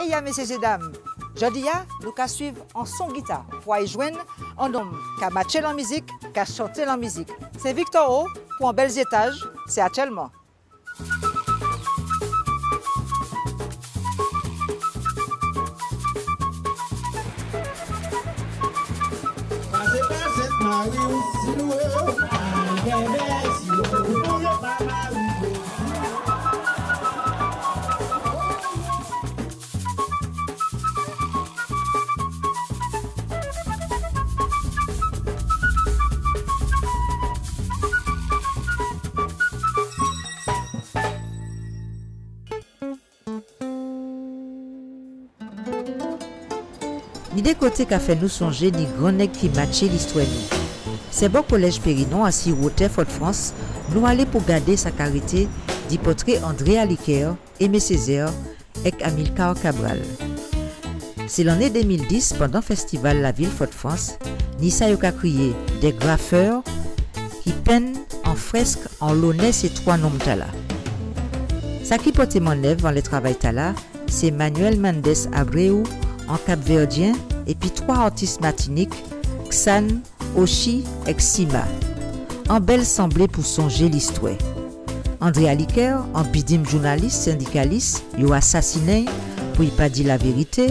Et ya, messieurs et dames, jeudi, nous allons suivre en son guitare pour y joindre un homme qui a matché la musique, qui a chanté la musique. C'est Victor O pour un bel étage, c'est actuellement. Ni des côtés qu'a fait nous songer ni grand nèg qui matché l'histoire nous. C'est bon collège Périnon à Siroté Fort-France, nous aller pour garder sa carité d'hypotré André Aliker, Aimé Césaire et Amilcar Cabral. C'est l'année 2010 pendant festival la ville Fort-France, Nissa a crié des graffeurs qui peignent en fresque en l'honneur ces trois noms tala. Ça qui porte mon œuvre dans le travail tala, c'est Manuel Mendes Abreu en cap-verdien et puis trois artistes martiniques, Xan, Oshi et Sima. En belle semblée pour songer l'histoire. André Aliker, en bidim journaliste, syndicaliste, il a assassiné pour y pas dire la vérité.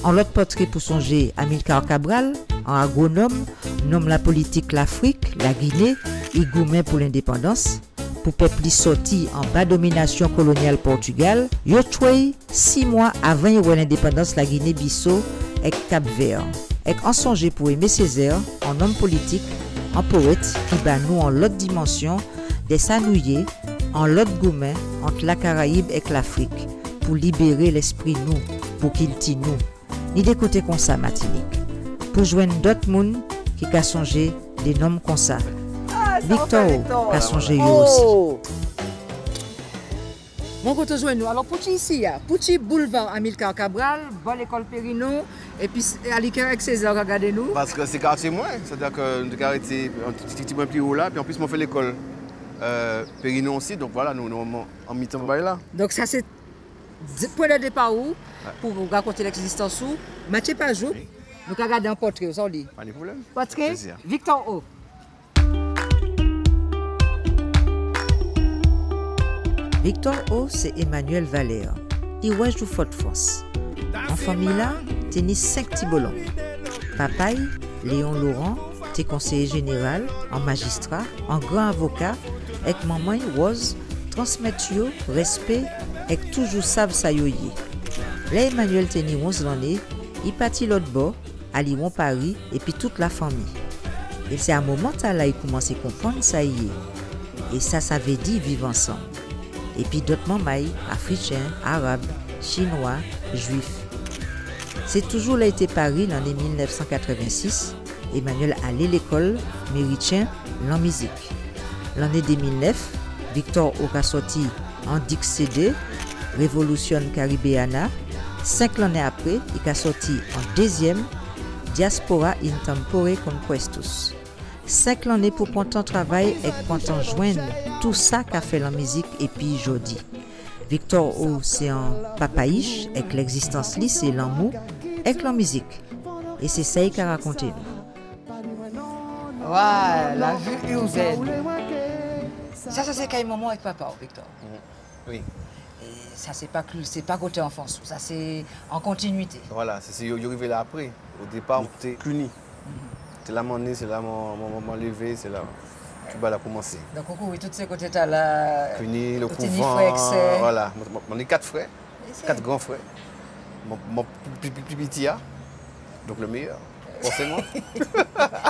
En l'autre portrait pour songer Amilcar Cabral, en agronome, nomme la politique l'Afrique, la Guinée, et gourmet pour l'indépendance. Pour peuple sorti en bas domination coloniale Portugal, yo tué 6 mois avant l'indépendance la Guinée-Bissau et Cap-Vert. Et en songer pour Aimé Césaire, en homme politique, en poète qui bat nous en l'autre dimension des sanouillés, en l'autre gourmet entre la Caraïbe et l'Afrique, pour libérer l'esprit nous, pour qu'il tue nous, ni des côtés comme ça Martinique. Pour joindre d'autres monde qui a songé des noms comme ça. Victor a songé aussi. Mon côté joint nous. Alors, pour ici, pour boulevard Amilcar Cabral, bon l'école Périnon, et puis Aliker avec Césaire, regardez-nous. Parce que c'est quartier moins, c'est-à-dire que nous avons arrêté un petit peu plus haut là, puis en plus, on fait l'école Périnon aussi, donc voilà, nous en mi-temps là. Donc, ça, c'est le point de départ où, pour raconter l'existence où, Mathieu Pajou, nous avons regardé un portrait, vous dit. Pas de problème. Portrait, Victor O. Victor O, c'est Emmanuel Valère. Il ouais du Fort-France. En famille là, tennis 5 petits bolons. Papaye, Léon Laurent, t'es conseiller général, en magistrat, en grand avocat, et maman Rose, transmettre yo, respect, et toujours savent ça yoye. Là, Emmanuel tenit 11 l'année, il partit l'autre bord, à Lyon, Paris, et puis toute la famille. Et c'est à un moment là, il commence à comprendre ça y est. Et ça veut dire vivre ensemble. Et puis d'autres mamailles, africains, arabes, chinois, juifs. C'est toujours là été Paris l'année 1986. Emmanuel allait à l'école méritien en musique. L'année 2009, Victor aura sorti en Dix CD, Révolution Caribéana. 5 années après, il a sorti en deuxième, Diaspora Intempore Conquestus. 5 années pour prendre ton travail et prendre ton joindre tout ça qu'a fait la musique et puis jodi. Victor O, c'est un papaïche avec l'existence lisse c'est l'amour avec la musique. Et c'est ça qu'il a raconté nous. Ouais, la vue UZ. Ça c'est quand même moment avec papa, Victor. Oui. Et ça c'est pas côté enfance, ça c'est en continuité. Voilà, c'est arrivé là après. Au départ, c'était Cluny. C'est là mon nez, c'est là mon levé, c'est là tout a commencé. Donc oui, tous ces côtés là. Cluny, le couvent, voilà. On est 4 frères, 4 grands frères. Mon plus petit, donc le meilleur, forcément.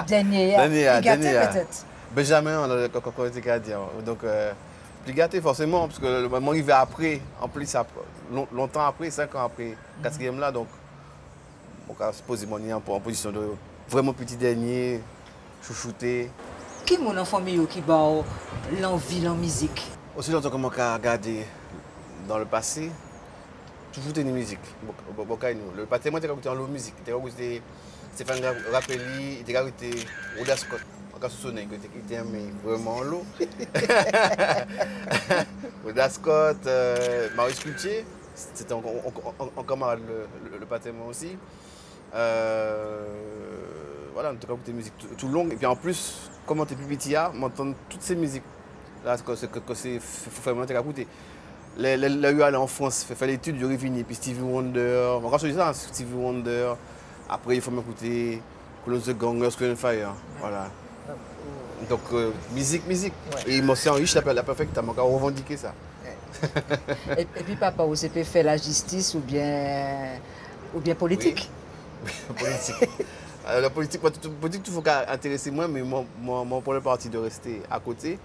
Dernier, peut-être. Benjamin, quand on était gardien. Donc, plus gâté forcément, parce que le moment arrivé après, en plus, longtemps après, 5 ans après, 4e là, donc, on a posé mon nez en position de vraiment petit dernier, chouchouté. Qui est mon famille qui a l'envie de la musique? Aussi longtemps que je regarde dans le passé, toujours une musique. Le patrimoine était écouté en la musique. Il était écouté Stéphane Rappelli, il était écouté Oda Scott. Il était vraiment l'eau. Oda Scott, Maurice Cultier. c'était en camarade le baptême aussi. Voilà, on a écouté des musiques tout longues. Et puis en plus, comme on était plus petit, m'entendre toutes ces musiques. Là, faut faire monter à écouter. Là, où aller en France, faire l'étude, j'aurais fini. Puis Stevie Wonder, encore sur ça, Stevie Wonder. Après, il faut m'écouter Close the Gang, Earth, Wind & Fire. Voilà. Donc, musique. Ouais. Et moi, c'est enrichi la perfecte, t'as encore revendiqué ça. Et puis, papa, vous avez fait la justice ou bien politique? Oui. Politique. La politique, il faut intéresser moi, mais mon problème parti de rester à côté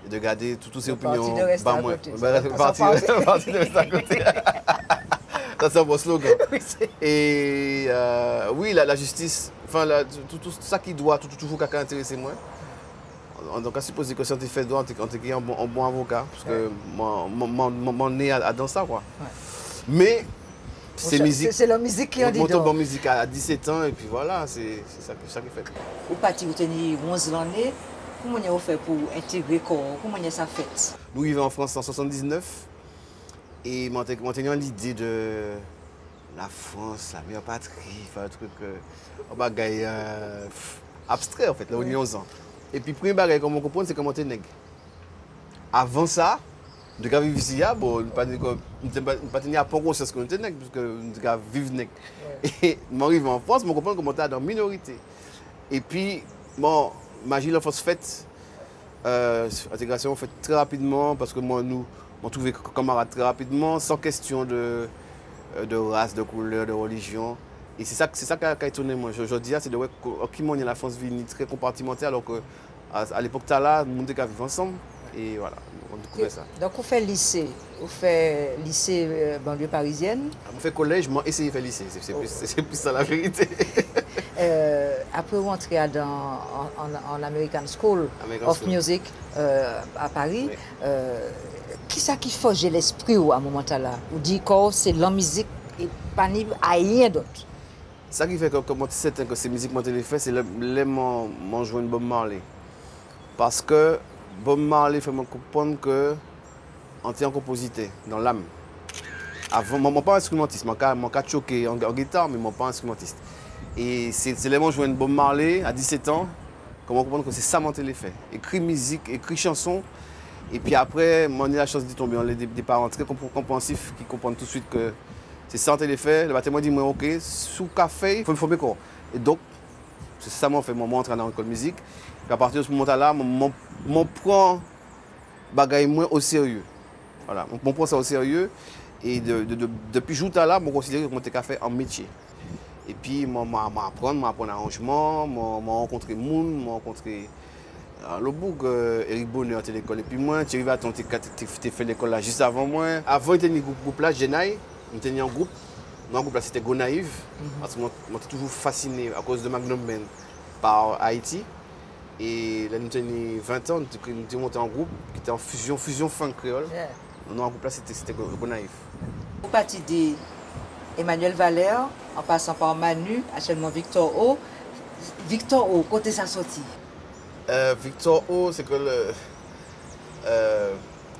et de garder toutes ces opinions. Parti de rester à côté. Parti de rester à côté. Ça, c'est un bon slogan. Et oui, la justice, enfin, tout ça qui doit, toujours quelqu'un intéresser moi. Donc, à supposer que si on te fait droit, on te un bon avocat, parce que mon nez dans ça, quoi. Ouais. Mais c'est musique. C'est la musique qui en dit. On tombe en musique à 17 ans, et puis voilà, c'est ça qui fait. Vous parti, vous tenez 11 l'année. Comment vous fait pour intégrer corps? Comment ça fait? Nous vivons en France en 79. Et moi, j'ai l'idée de la France, la meilleure patrie, faire un truc abstrait en fait, là, on est 11 ans. Et puis, le premier bagage, comme on comprend, c'est comment tu es nègre. Avant ça, de vivre ici, bon, ne pas tenir à point conscience que nous sommes nègres, parce que nous vivons nègre. Et moi, arrivé en France, je comprends comment tu es dans la minorité. Et puis, bon, imagine l'enfance faite, l'intégration faite très rapidement, parce que moi, on trouvait camarades très rapidement, sans question de race, de couleur, de religion. Et c'est ça qui a étonné moi. Je dis, c'est de voir comment la France vit très compartimentée, alors qu'à l'époque, là, nous devons vivre ensemble. Et voilà, on découvrait ça. Donc, vous faites lycée, banlieue parisienne? On fait collège, moi, essayé de faire lycée. C'est plus ça la vérité. Après, vous entrez en American School of Music à Paris. Oui. Qui ça qui forge l'esprit à un moment là? Vous dites que c'est la musique et pas rien d'autre. Ça qui fait que comme tu sais que ces musiques que je fais, c'est mon jouer Bob Marley. Parce que Bob Marley fait me comprendre que on est un compositeur dans l'âme. Avant, je ne suis pas instrumentiste, je suis choqué en guitare, mais je ne suis pas instrumentiste. Et c'est les jouer Bob Marley à 17 ans, comment comprendre que c'est ça mon fait. Écrit musique, écrit chanson. Et puis après, j'ai eu la chance de tomber dans des parents très compréhensifs qui comprennent tout de suite que c'est ça les fait. Le bâtiment dit, ok, sous café, il faut me former quoi. Et donc, c'est ça que je fais, moi entrer dans l'école de musique. Et à partir de ce moment-là, je prends bagaille moins au sérieux. Voilà, je prends ça au sérieux. Et depuis ce jour-là, je considère que je faire un métier. Et puis, je apprends l'arrangement, je rencontré des gens, je rencontré le book, Eric Bonheur à l'école. Et puis moi, tu arrives à ton tu fait l'école là juste avant moi. Avant, il y avait un groupe là, Genaï. On était un groupe. Dans le groupe là, c'était Go Naïve. Parce que moi, j'étais toujours fasciné à cause de Magnum Man par Haïti. Et là, nous avons 20 ans, nous avons monté un groupe qui était en fusion funk créole. Yeah. Dans le groupe là, c'était Go Naïve. Vous partez d'Emmanuel Valère, en passant par Manu, actuellement Victor O. Victor O, côté sa sortie. Victor O, c'est que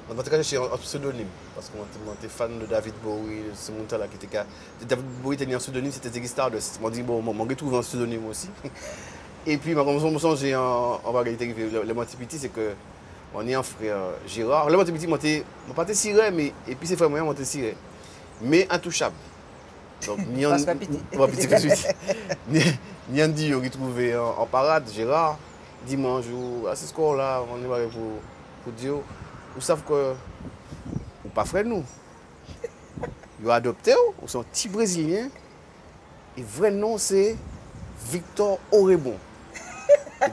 on va chercher un pseudonyme parce qu'on était fan de David Bowie, ce monde-là qui était David Bowie était un pseudonyme, c'était Ziggy Stardust. On dit bon, on va trouver un pseudonyme aussi. Et puis, on j'ai en réalité le moitié petit, c'est que on est un frère Gérard. Le moitié petit, on pas ciré, mais et puis c'est frère moyen, on était ciré, mais intouchable. Donc ni on ni on dit on trouvé en parade Gérard. Dimanche, à ce score-là, on est barré pour dire, vous savez que vous pas frère nous. Vous adopté, vous sont petits Brésiliens. Et vrai nom, c'est Victor Orebon.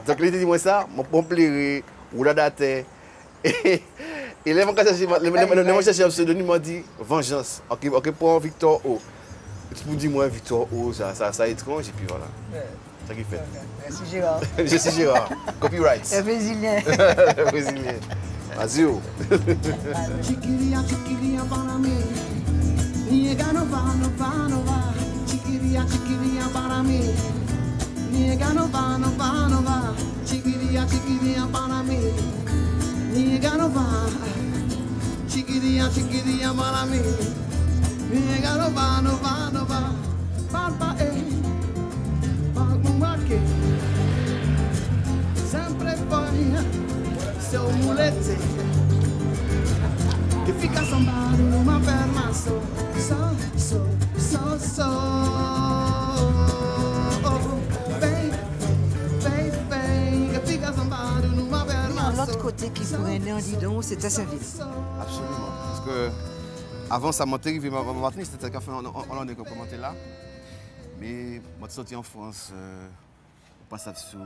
Donc, il dit moi ça, mon pompier, ou la date. Et les gens qui cherchent un pseudonyme m'ont dit Vengeance. Ok, pour Victor O. Tu me dis moi Victor O, ça étrange, et puis voilà. C'est ça qu'il fait. Merci Gérard. Je suis Gérard. Copyright. Le Brésilien. Le Brésilien. Azio. Chiquilla, chiquilla para mí. Niega no va. Chiquilla, chiquilla para mí. Niega no va. Chiquilla, chiquilla para mí. Niega no va. Chiquilla, chiquilla para mí. niega no va, no va, no va. Papa Mumake. Sempre foi seu mulete. Que fica sambado numa perna só. L'autre côté qui prenait en Didon, c'était Saint-Ville. Absolument. Parce que avant ça montait, arrivé ma Martinique, c'était un café hollandais qu'on commentait là. Mais moi, je suis sorti en France, on passe sur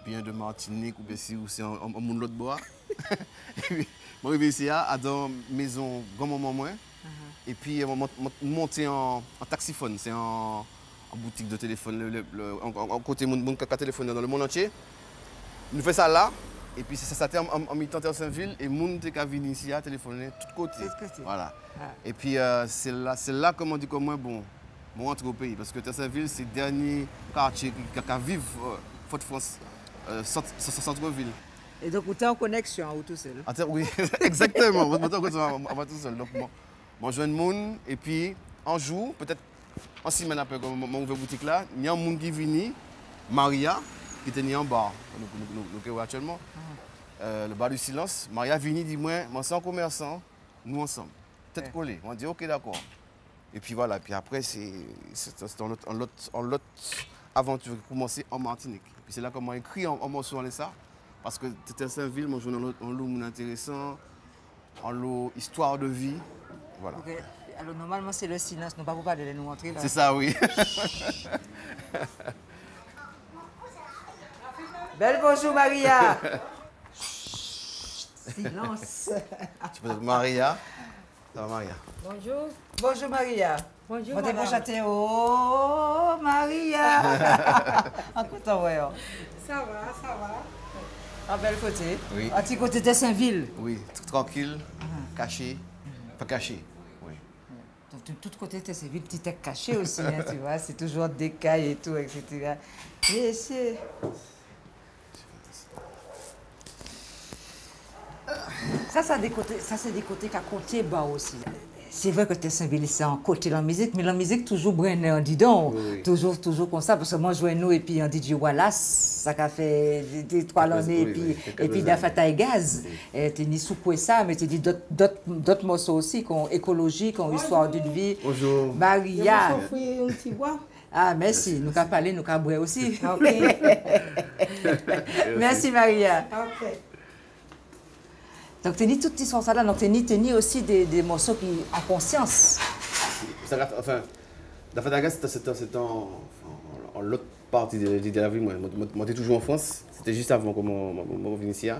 bien de Martinique ou bien si c'est en monde l'autre bois. Et puis, je suis ici à dans maison grand moment moins. Et puis, je monté en taxiphone, c'est en boutique de téléphone, en côté mon téléphone dans le monde entier. Nous faisons ça là. Et puis ça c'était en mi-temps à Saint-Ville et moun te ka vini ici à téléphoner de tous côtés. Voilà. Ah. Et puis c'est là comme on dit comme moi bon rentre au pays parce que Saint-Ville c'est le dernier quartier qui vivre Fort-France centre-ville. Et donc vous êtes en connexion ou tout seul? Oui, exactement. On va tout seul. Donc moi je joins le monde et puis un jour peut-être en semaine après quand mon ouvert boutique là, il y a un monde qui vient Maria qui était en bar, nous actuellement. Le bar du silence. Maria vini dit moi, sans commerçant, nous ensemble. Tête collée. On dit ok d'accord. Et puis voilà, puis après c'est l'autre aventure qui commençait en Martinique. Et puis c'est là qu'on m'a écrit en morceau en ça. Parce que c'était Saint-Ville, mon journal en lot intéressant, en lot histoire de vie. Voilà. Okay. Alors normalement c'est le silence, nous ne pouvons pas de nous montrer là. C'est ça, oui. Belle bonjour Maria. Silence. Tu peux dire Maria. Ça va Maria? Bonjour. Bonjour Maria. Bonjour madame. Madame. Chanter oh Maria. En content ouais. Ça va. En belle côté. Oui. En petit côté de Saint-Ville. Oui, tranquille, caché, pas caché. Oui. Donc de tout côté de Saint-Ville, petit tête caché aussi, hein, tu vois, c'est toujours des cailles et tout, etc. Et c'est... Ça c'est des côtés qu'à côté bas aussi. C'est vrai que Saint-Ville, c'est en côté de la musique, mais la musique toujours brûlée en didon, oui. toujours comme ça, parce que moi je vois nous et puis on dit Wallace, ça a fait des 3 années et puis d'Afata et Gaz, tu ni soupe ça, mais tu dis d'autres morceaux aussi, qui ont écologie, qui ont histoire d'une vie. Bonjour. Maria. Je vais un petit bois. Ah merci, nous avons parlé, nous avons boire aussi. Okay. Merci Maria. Ok. Donc, tu as toutes ces histoires-là, donc tu as aussi des morceaux qui en conscience. Enfin, d'Afata c'était en l'autre partie de la vie. Moi, j'étais toujours en France, c'était juste avant que je vienne ici. Et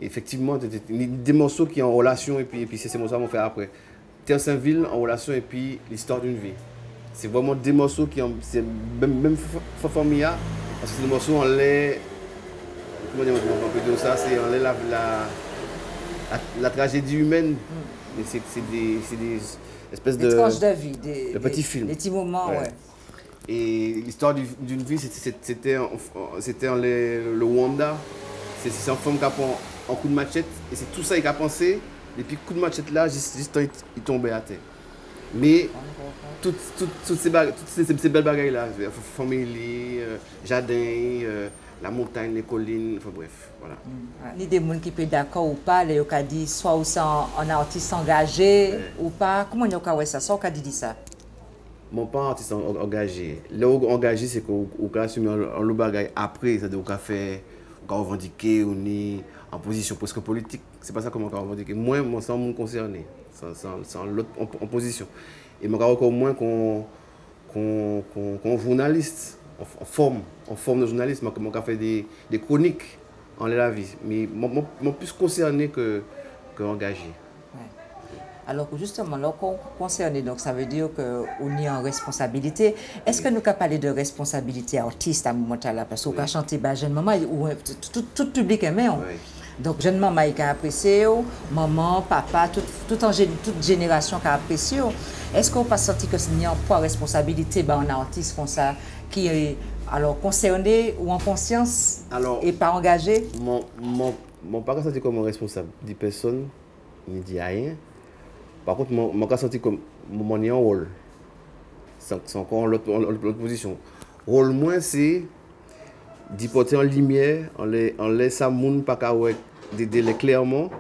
effectivement, des morceaux qui sont en relation, et puis c'est ces morceaux qu'on fait après. Terre Saint-Ville en relation, et puis l'histoire d'une vie. C'est vraiment des morceaux qui ont. Même Fafamia, parce que c'est des morceaux en lait. Comment on peut dire ça? C'est en lait la tragédie humaine, mais c'est des espèces de tranches de vie, de petits films. Des petits moments, ouais. Et l'histoire d'une vie, c'était le Rwanda. C'est une femme qui a pris un coup de machette, et c'est tout ça qu'il a pensé. Et puis, coup de machette là, juste il tombait à terre. Mais toutes ces belles bagailles là, famille, jardin, la montagne, les collines, enfin bref, voilà. Il y a des gens qui peuvent d'accord ou pas, les gens qui disent soit aussi un artiste engagé ou pas. Comment ils ont ça? Soit qui dit ça? Mon pas artiste engagé. Le engagé, c'est qu'on a assumé un bagage après, c'est-à-dire qu'on a fait, on a revendiqué, on est en position presque politique. C'est pas ça qu'on a revendiqué. Moi, c'est un monde concerné, c'est l'autre en position. Et moi, encore moins qu'on journaliste. En forme de journaliste, moi j'ai fait des chroniques en la vie, mais je suis plus concerné que engagé. Ouais. Alors que justement, là, concerné, donc ça veut dire qu'on est en responsabilité. Est-ce que nous avons parlé de responsabilité artiste à ce moment-là? Parce qu'on a chanté jeune maman, ou tout public aimé. Donc jeune maman qui a apprécié, maman, papa, toute génération qui a apprécié. Est-ce qu'on pas senti que c'est un poids responsabilité en artiste comme ça? Qui est alors concerné ou en conscience et pas engagé? Mon pas senti comme responsable de personne, ni dit rien. Par contre, mon pas senti comme moment ni en rôle. C'est encore l'autre position. Rôle moins, c'est d'y porter en lumière, en laisse à moun pas qu'à d'aider clairement.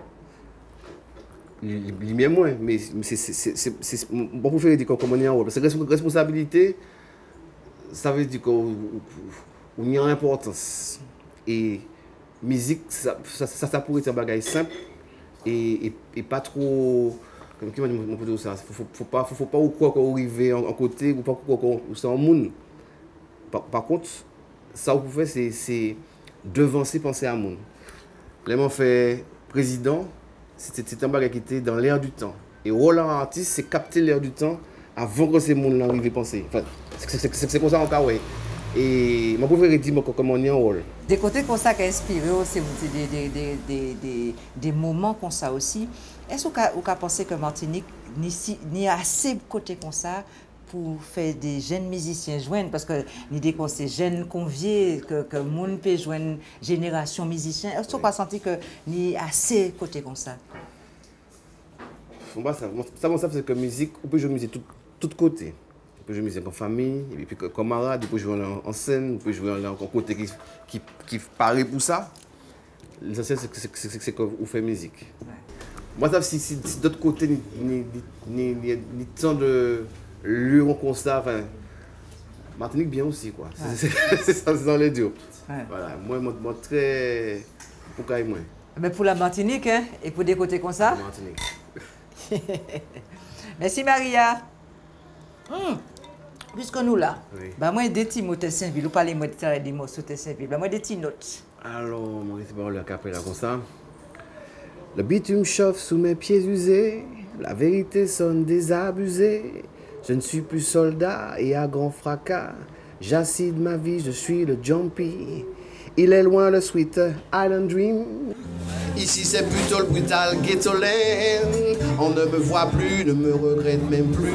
Lumière moins, mais c'est bon pour faire dire comment on est en rôle. Parce que responsabilité, ça veut dire qu'on y a une importance. Et musique, ça pourrait être un bagage simple et pas trop. Comme qui m'a dit, mon pote, ça, faut pas ou quoi qu'on arrive en côté ou pas quoi qu'on c'est en monde. Par contre, ça vous pouvez c'est devancer penser à monde. Là m'en fait président, c'était un bagage qui était dans l'air du temps. Et rôle en artiste, c'est capter l'air du temps avant que ces monde là arrivent penser. Enfin, c'est comme ça en cas ouais. Et ma préférée dit comment on est en rôle. Des côtés comme ça qui a inspiré, c'est des moments comme ça aussi. Est-ce que vous pensez que Martinique n'y a assez de côtés comme ça pour faire des jeunes musiciens joindre? Parce que l'idée que c'est jeunes conviés, que monde peut joindre génération musicien. Est-ce que vous sentez que n'y a assez de côtés comme ça? Ça, c'est que musique, on peut jouer musique de tous côtés. On peut jouer musique en famille, et puis comme camarade, on peut jouer en scène, on peut jouer en côté qui paraît pour ça. L'essentiel, c'est que vous faites musique. Ouais. Moi, ça, si d'autre côté, ni tant de lieux comme ça, enfin, Martinique bien aussi, quoi. Ouais. C'est ça, c'est dans les deux. Ouais. Voilà, moi, très. Pour Caille, moi. Mais pour la Martinique, hein, et pour des côtés comme ça. Pour Martinique. Merci, Maria. Puisque nous là, oui. Bah moi des petits mots de Saint-Ville, vous parlez moi des mots de Saint-Ville, bah moi des petites notes. Alors, moi c'est pas le capé là comme ça. Le bitume chauffe sous mes pieds usés, la vérité sonne désabusée. Je ne suis plus soldat et à grand fracas, j'assis de ma vie, je suis le jumpy. Il est loin le sweet Island Dream. Ici c'est plutôt le brutal ghetto land. On ne me voit plus, ne me regrette même plus.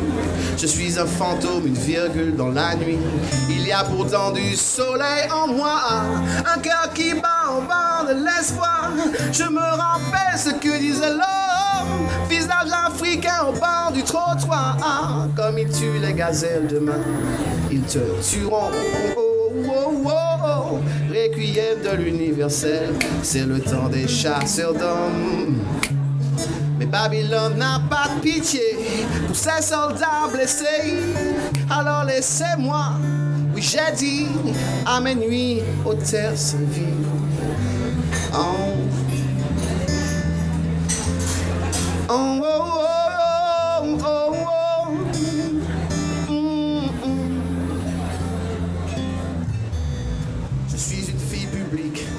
Je suis un fantôme, une virgule dans la nuit. Il y a pourtant du soleil en moi, un cœur qui bat en bas de l'espoir. Je me rappelle ce que disait l'homme, visage africain au bord du trottoir. Comme ils tuent les gazelles demain, ils te tueront. Requiem de l'universel, c'est le temps des chasseurs d'hommes. Mais Babylone n'a pas de pitié pour ses soldats blessés. Alors laissez-moi, oui j'ai dit, à mes nuits aux terres sans vie. Oh. Oh, oh, oh, oh, oh, oh.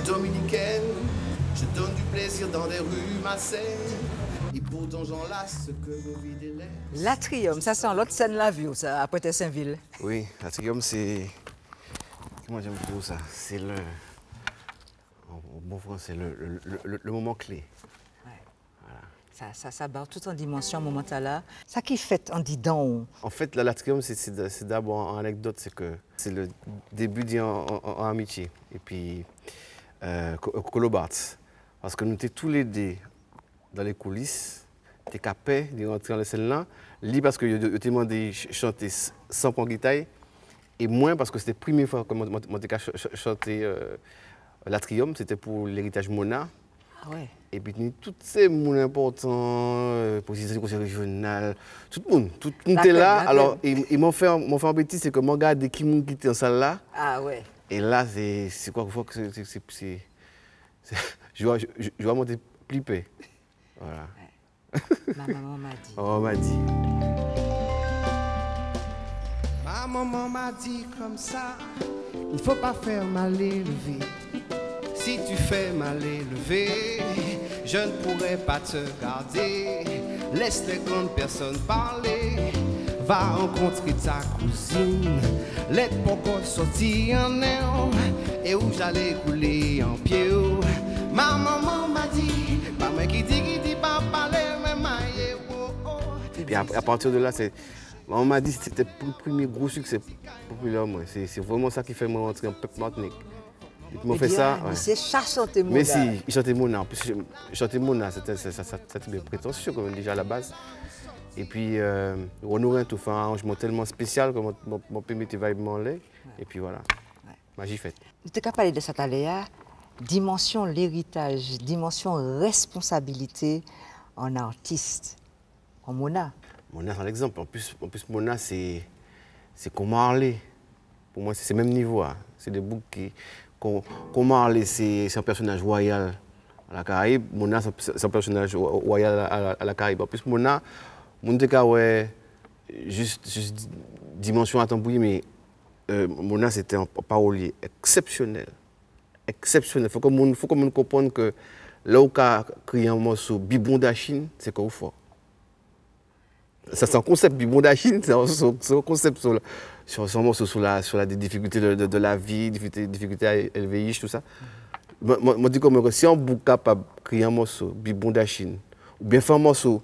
Dominicaine, je donne du plaisir dans des rues malsaines. Et pourtant j'enlace ce que nos vies délaissent. L'Atrium, ça c'est l'autre scène la vue, ça, à Pointe-Saint-Ville. Oui, l'Atrium c'est. Comment j'aime dire ça? C'est le. En bon français, le moment clé. Ouais. Voilà. Ça barre tout en dimension, ce moment-là. Ça qui fait en dedans. En fait, l'Atrium, c'est d'abord en anecdote, c'est que c'est le début en amitié. Et puis. Colobart. Parce que nous étions tous les deux dans les coulisses, nous étions capables de rentrer dans la scène là. Lui parce que je t'ai demandé de chanter sans prendre guitare, et moi parce que c'était la première fois que je chantais l'Atrium, c'était pour l'héritage Mona. Ah ouais. Et puis tous ces gens importants, position du conseil régional, tout le monde était là. Alors ils m'ont fait un bêtise, c'est que je regarde qui était en salle là. Ah ouais. Et là, c'est quoi que c'est je vais monter pliper. Voilà. Ouais. Ma maman m'a dit. Oh, m'a dit. Ma maman m'a dit comme ça, il faut pas faire mal élevé. Si tu fais mal élevé, je ne pourrai pas te garder. Laisse les grandes personnes parler. Va rencontrer ta cousine. L'aide pourquoi sortir en air. Et où j'allais couler en pied. Ma maman m'a dit, pas moi qui dit pas parler, mais maille. Et à partir de là, maman m'a dit que c'était le premier gros succès populaire. C'est vraiment ça qui fait me rentrer en peuple Martinique. Il fait ça. Mais c'est chanter Mona. Mais si, il chantait Mona. En plus, chanter Mona, c'était bien prétentieux quand même déjà à la base. Et puis, on aurait tout fait un arrangement tellement spécial que mon pays m'était vaillamment laid. Et puis voilà, magie faite. Tu as parlé de ça tout à l'heure, dimension l'héritage, dimension responsabilité en artiste, en Mona. Mona, c'est l'exemple. En plus, Mona, c'est comment aller. Pour moi, c'est le même niveau. Hein. C'est des boucs qui. Comment aller, c'est un personnage royal à la Caraïbe. Mona, c'est un personnage royal à la Caraïbe. En plus, Mona, ouais, juste dimension à tambouiller, mais Mona, c'était un parolier exceptionnel. Exceptionnel. Il faut que nous comprenions que là où on a créé un morceau, Bibon d'Achine, c'est qu'on fort. Ça, c'est un concept, Bibon d'Achine, c'est un concept sur un morceau sur la difficulté de la vie, difficulté à élever, tout ça. Moi, je dis comme si on est capable de créer un morceau, Bibon d'Achine, ou bien faire un morceau,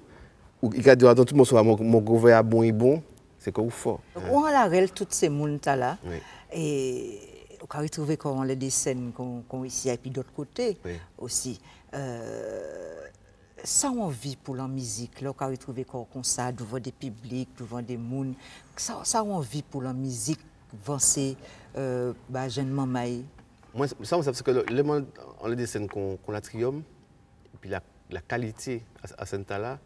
ou il y a dans tout morceau, mon gouvernement bon et bon, c'est qu'on fort. On a la réelle toutes ces mondes-là, oui. Et on a retrouvé quand les des scènes qu'on ici et puis d'autre côté oui. aussi. Ça on vit pour la musique, là on a retrouvé comme ça devant des publics, devant des mondes. Ça on vit pour la musique, avancer, jeune maman. Moi, ça parce que les mondes, on a des scènes qu'on a triomphe, et puis la qualité à ce temps-là,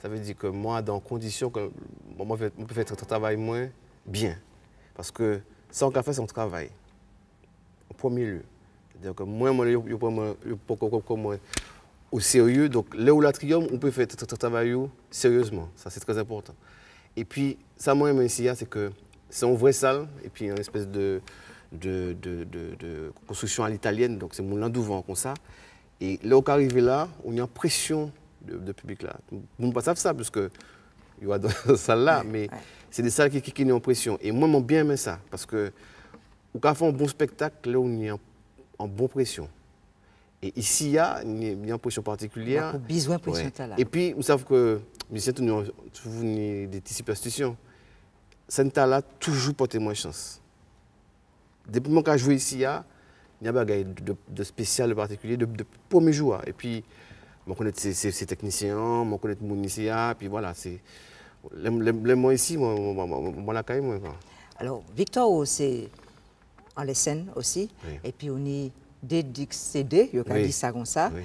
ça veut dire que moi, dans conditions que moi, je peux faire un travail moins bien. Parce que ça, on a fait son travail, en premier lieu. C'est-à-dire que moi, je peux au sérieux. Donc, là où la triomphe, on peut faire un travail sérieusement. Ça, c'est très important. Et puis, ça, moi, ici, c'est que c'est une vraie salle, et puis une espèce de construction à l'italienne. Donc, c'est mon landouvan comme ça. Et là où on arrive là, on a une pression de public là. Vous ne savez pas ça, parce que il y a dans cette salle-là, mais c'est des salles qui ont pression. Et moi, j'aime bien aimé ça, parce que on a fait un bon spectacle, là où on est en bonne pression. Et ici, il y a une pression particulière. Besoin de pression là. Et puis, vous savez que les musiciens ont toujours des superstitions. Cette là toujours porté moins chance. Depuis que je joue ici, il y a un bagage de spécial, de particulier, de premier jour. Et puis, je connais ces techniciens, je connais mon ici, puis voilà, c'est. Les mots ici, moi la caille, moi. Alors, Victor, c'est en les scènes aussi. Oui. Et puis, on y CD, il a dit ça comme ça. Oui.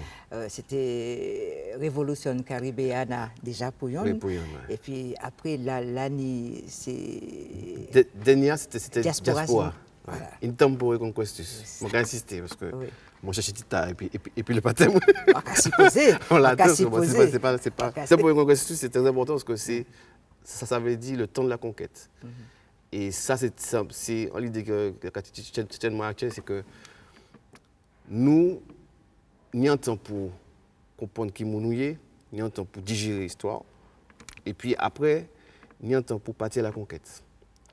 C'était Révolution Caribéana déjà pour yon. Oui, Et puis, après, l'année, c'est. Dernière, c'était Diaspora. Voilà. Une temporée conquestus. Je vais insister parce que mon cherche Tita et puis le patin. On va s'y poser. C'est pour une conquestus, c'est très important parce que ça veut dire le temps de la conquête. Et ça, c'est l'idée que tu tiens moi actuelle, c'est que nous, ni un temps pour comprendre qui nous sommes, ni un temps pour digérer l'histoire, et puis après, ni un temps pour partir à la conquête.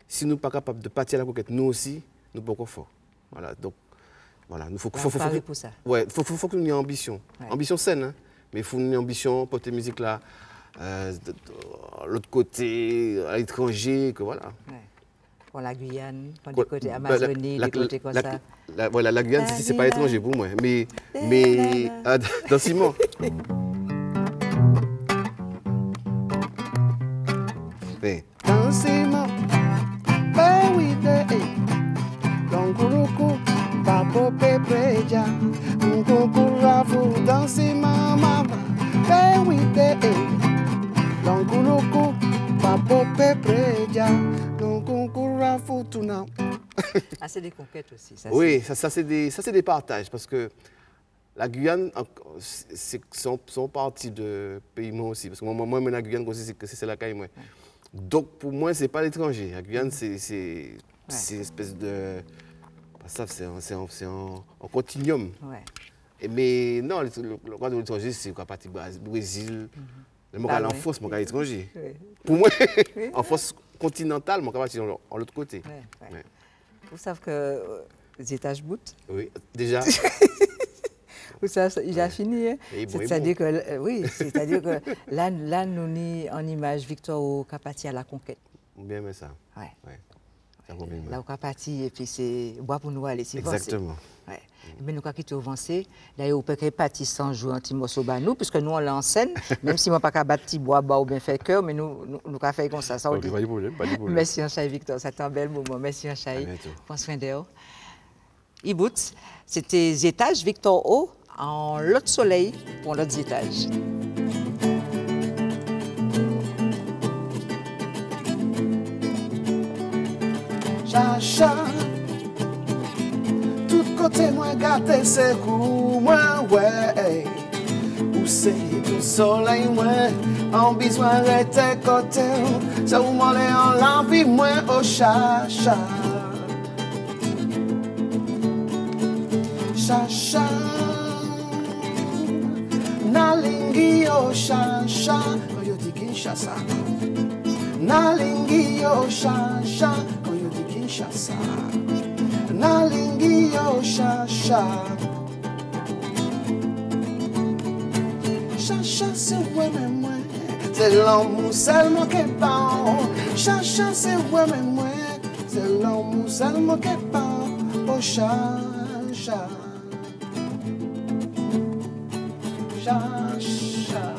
Si nous ne sommes pas capables de partir à la conquête, nous aussi, nous ne sommes pas forts. Voilà, donc, voilà. Il faut que nous ayons ambition. Ouais. Ambition saine, hein? Mais il faut une ambition pour cette musique-là, de l'autre côté, à l'étranger, que voilà. Ouais. Pour la Guyane, pour du côté Amazonie, des côtés comme ça. Voilà, la Guyane, ce n'est pas étranger pour moi. Mais dans Simon. Dans Simon, ben oui, Longuruku, Papo Pepreja, Nkukurafu, dans Simon, ben oui, Longuruku, Papo Pepreja, Nkukurafu, tout now. Ah, c'est des conquêtes aussi. Ça, oui, ça c'est des partages parce que la Guyane, sont partie de pays moi aussi. Parce que moi, la Guyane, c'est la caille. Donc pour moi, ce n'est pas l'étranger. La Guyane, c'est une espèce de. C'est un continuum. Ouais. Mais non, le droit de l'étranger, c'est la partie Brésil. Le mot en force, mon cas étranger. Oui. Pour moi, en force continentale, mon cas partir de l'autre côté. Ouais. Ouais. Vous savez que les étages boutent. Oui, déjà. Vous savez, il a fini. Hein? C'est-à-dire que, c'est-à-dire que là, nous avons en image Victor Capati à la conquête. Bien, mais ça. Ouais. Ça va bien. Là, au Capati, et puis c'est bois pour nous aller. Exactement. Ouais. Mais nous avons quitté avancé. D'ailleurs, on peut partir sans jouer un petit morceau à nous, puisque nous, on l'a en scène, même si on ne peut pas battre petit bois bas ou bien faire cœur, mais nous avons fait comme ça. Pas de problème. Merci, Anchaï Victor. C'était un bel moment. Merci, Anchaï. Prends soin d'eux. Ibout, c'était étages Victor O en l'autre soleil pour l'autre étage. Chacha, tout côté moi gâté c'est goût moi ouais. Où c'est tout soleil moi, en besoin arrêter côté. Ça où m'en est en l'envie moi au chacha. Chacha, nalingi au chacha, quand yo dit Kinshasa. Nalingi au chacha, quand yo dit Kinshasa. Nalingi au chacha. Chacha c'est ouais mais moi, c'est l'amour seulement qui est bon. Chacha c'est ouais mais moi, c'est l'amour seulement qui est bon. Oh chacha. Chacha.